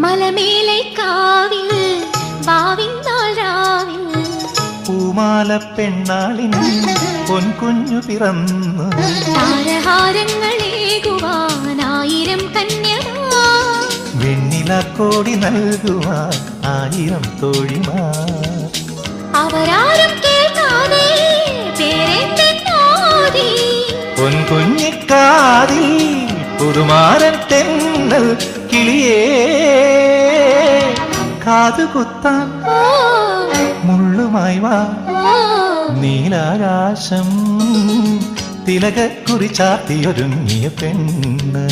മലമേലെ കാവിൽ വാവിന്നാഴാവിൽ പൂമാല പെണ്ണാളിൻ പൊൻകുഞ്ഞു പിറന്നു താരഹാരങ്ങളേകുവാനായിരം കന്യമാ വെണ്ണിലക്കോടി നൽകുവാൻ 1000 തോഴിമാർ അവരാരും കേൾക്കാതെ പേരെന്തെന്നോതി പൊൻകുഞ്ഞിക്കാതിൽ പുതുമാരൻ തെന്നൽ കിളിയേ കാതുകുത്താൻ മുള്ളുമായി വാ നീലാകാശം തിലകക്കുറി ചാർത്തിയൊരുങ്ങിയ പെണ്ണ്